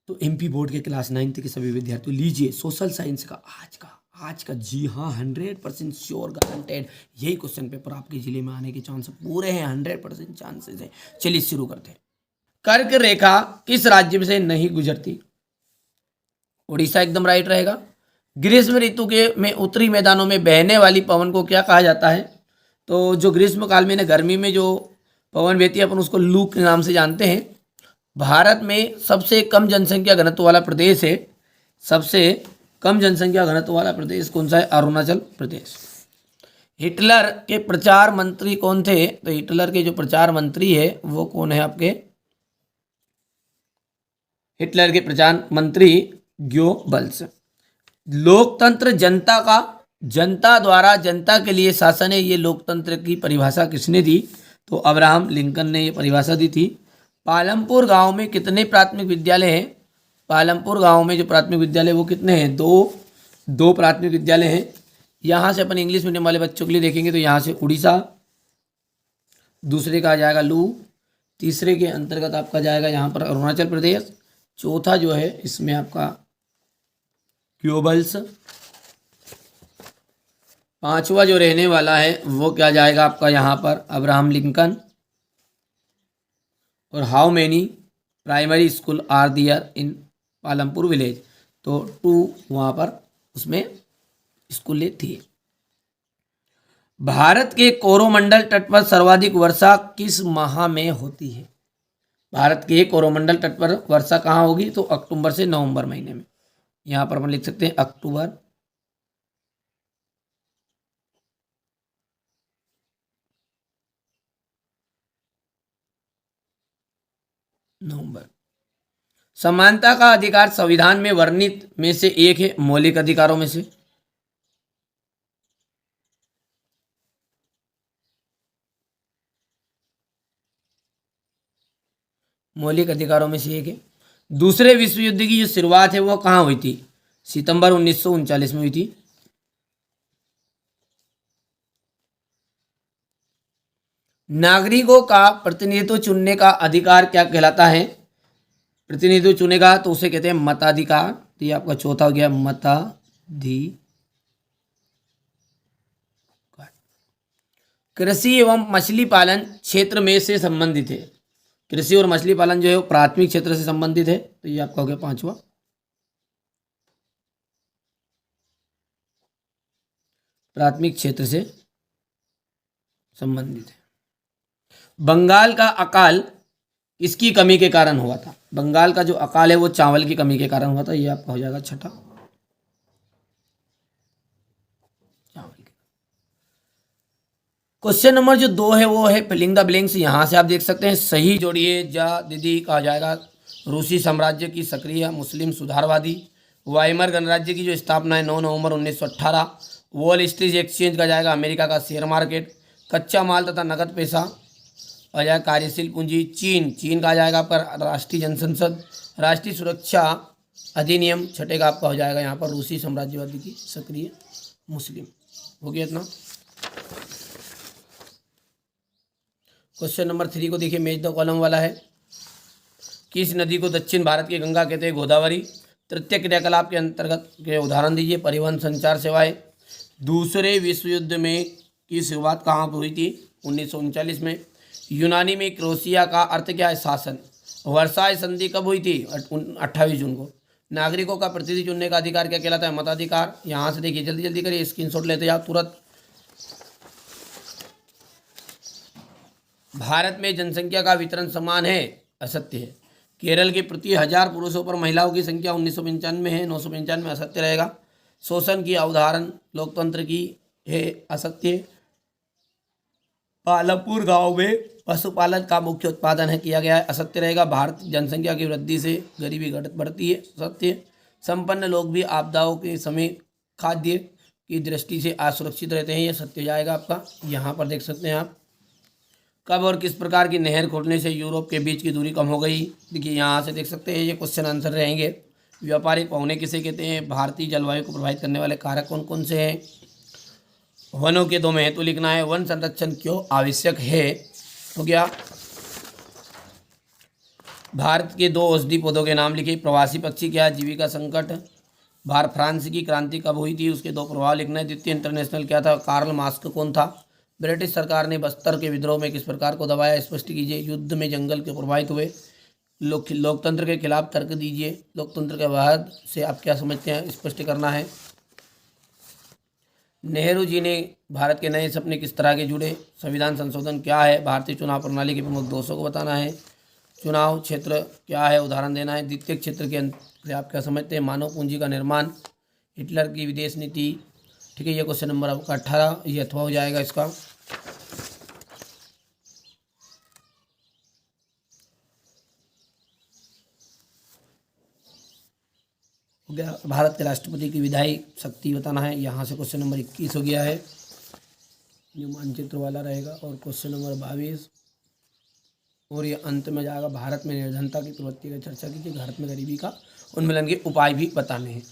तो MP board के class 9th के सभी विद्यार्थी लीजिए सोशल साइंस का आज का जी हाँ 100% श्योर गारंटेड यही क्वेश्चन पेपर आपके जिले में आने के चांस पूरे हैं, 100% चांसेस है। चलिए शुरू करते हैं। कर्क रेखा किस राज्य से नहीं गुजरती? उड़ीसा एकदम राइट रहेगा। ग्रीष्म ऋतु के में उत्तरी मैदानों में बहने वाली पवन को क्या कहा जाता है? तो जो ग्रीष्म काल में गर्मी में जो पवन बहती है अपन उसको लू के नाम से जानते हैं। भारत में सबसे कम जनसंख्या घनत्व वाला प्रदेश है, सबसे कम जनसंख्या घनत्व वाला प्रदेश कौन सा है? अरुणाचल प्रदेश। हिटलर के प्रचार मंत्री कौन थे? तो हिटलर के जो प्रचार मंत्री है वो कौन है आपके? हिटलर के प्रचार मंत्री गोबल्स। लोकतंत्र जनता द्वारा जनता के लिए शासन है, ये लोकतंत्र की परिभाषा किसने दी? तो अब्राहम लिंकन ने ये परिभाषा दी थी। पालमपुर गांव में कितने प्राथमिक विद्यालय हैं? पालमपुर गांव में जो प्राथमिक विद्यालय वो कितने हैं? दो प्राथमिक विद्यालय हैं। यहाँ से अपन इंग्लिश मीडियम वाले बच्चों के लिए देखेंगे तो यहाँ से उड़ीसा, दूसरे का आ जाएगा लू, तीसरे के अंतर्गत आपका जाएगा यहाँ पर अरुणाचल प्रदेश, चौथा जो है इसमें आपका क्योबल्स, पांचवा जो रहने वाला है वो क्या जाएगा आपका यहाँ पर अब्राहम लिंकन। और how many primary school are there in Palampur village? तो 2 वहाँ पर उसमें स्कूलें थी। भारत के कोरोमंडल तट पर सर्वाधिक वर्षा किस माह में होती है? भारत के कोरोमंडल तट पर वर्षा कहाँ होगी? तो अक्टूबर से नवंबर महीने में। यहाँ पर अपन लिख सकते हैं अक्टूबर, नवंबर। समानता का अधिकार संविधान में वर्णित में से एक है, मौलिक अधिकारों में से। मौलिक अधिकारों में से एक है। दूसरे विश्व युद्ध की जो शुरुआत है वो कहाँ हुई थी? सितंबर 1939 में हुई थी। नागरिकों का प्रतिनिधित्व चुनने का अधिकार क्या कहलाता है? प्रतिनिधित्व चुनेगा तो उसे कहते हैं मताधिकार। तो ये आपका चौथा हो गया मताधिकार। कृषि एवं मछली पालन क्षेत्र में से संबंधित है। कृषि और मछली पालन जो है वो प्राथमिक क्षेत्र से संबंधित है। तो ये आपका हो गया पांचवा। प्राथमिक क्षेत्र से संबंधित है। बंगाल का अकाल इसकी कमी के कारण हुआ था? बंगाल का जो अकाल है वो चावल की कमी के कारण हुआ था। ये आपका हो जाएगा छठा। क्वेश्चन नंबर जो 2 है वो है फिलिंग द ब्लैंक्स। यहाँ से आप देख सकते हैं सही जोड़िए। जा दीदी कहा जाएगा रूसी साम्राज्य की सक्रिय मुस्लिम सुधारवादी। वाइमर गणराज्य की जो स्थापना है 9 नवंबर 1918। वॉल स्ट्रीट एक्सचेंज का जाएगा अमेरिका का शेयर मार्केट। कच्चा माल तथा नकद पैसा आ जाएगा कार्यशील पूंजी। चीन का आ जाएगा आपका राष्ट्रीय जनसंसद। राष्ट्रीय सुरक्षा अधिनियम छठे का आपका हो जाएगा यहाँ पर रूसी साम्राज्यवादी की सक्रिय मुस्लिम। हो गया इतना। क्वेश्चन नंबर 3 को देखिए, मैच द कॉलम वाला है। किस नदी को दक्षिण भारत की गंगा कहते हैं? गोदावरी। तृतीय क्रियाकलाप के अंतर्गत के उदाहरण दीजिए। परिवहन, संचार सेवाएं। दूसरे विश्व युद्ध में की शुरुआत कहाँ पर हुई थी? 1939 में। यूनानी में क्रोशिया का अर्थ क्या है? शासन। वर्साय संधि कब हुई थी? 28 जून को। नागरिकों का प्रतिनिधि चुनने का अधिकार क्या कहलाता है? मताधिकार। यहाँ से देखिए, जल्दी जल्दी करिए, स्क्रीनशॉट लेते जाओ तुरंत। भारत में जनसंख्या का वितरण समान है? असत्य है। केरल के प्रति 1000 पुरुषों पर महिलाओं की संख्या 1995 में है, 995 असत्य रहेगा। शोषण की अवधारणा लोकतंत्र की है, असत्य। पालमपुर गांव में पशुपालन का मुख्य उत्पादन है किया गया है, असत्य रहेगा। भारत जनसंख्या की वृद्धि से गरीबी बढ़ती है, सत्य। संपन्न लोग भी आपदाओं के समय खाद्य की दृष्टि से असुरक्षित रहते हैं, यह सत्य जाएगा आपका। यहाँ पर देख सकते हैं आप। कब और किस प्रकार की नहर खोदने से यूरोप के बीच की दूरी कम हो गई? देखिए यहाँ से देख सकते हैं, ये क्वेश्चन आंसर रहेंगे। व्यापारिक पहुने किसे कहते हैं? भारतीय जलवायु को प्रभावित करने वाले कारक कौन कौन से हैं? वनों के 2 महत्व लिखना है। वन संरक्षण क्यों आवश्यक है? हो गया। भारत के 2 औषधि पौधों के नाम लिखिए। प्रवासी पक्षी क्या है? जीविका संकट। भारत फ्रांस की क्रांति कब हुई थी? उसके 2 प्रभाव लिखना है। द्वितीय इंटरनेशनल क्या था? कार्ल मार्क्स कौन था? ब्रिटिश सरकार ने बस्तर के विद्रोह में किस प्रकार को दबाया? स्पष्ट कीजिए। युद्ध में जंगल के प्रभावित हुए। लोकतंत्र के खिलाफ तर्क दीजिए। लोकतंत्र के बाद से आप क्या समझते हैं? स्पष्ट करना है। नेहरू जी ने भारत के नए सपने किस तरह के जुड़े? संविधान संशोधन क्या है? भारतीय चुनाव प्रणाली के प्रमुख दोषों को बताना है। चुनाव क्षेत्र क्या है? उदाहरण देना है। द्वितीय क्षेत्र के अंत आप क्या समझते हैं? मानव पूंजी का निर्माण। हिटलर की विदेश नीति। ठीक है, ये क्वेश्चन नंबर आपका 18 ये अथवा हो जाएगा इसका। हो गया। भारत के राष्ट्रपति की विधायी शक्ति बताना है। यहाँ से क्वेश्चन नंबर 21 हो गया है, जो मानचित्र वाला रहेगा। और क्वेश्चन नंबर 22 और ये अंत में जाएगा। भारत में निर्धनता की प्रवृत्ति की चर्चा कीजिए। भारत में गरीबी का उन्मूलन के उपाय भी बताने हैं।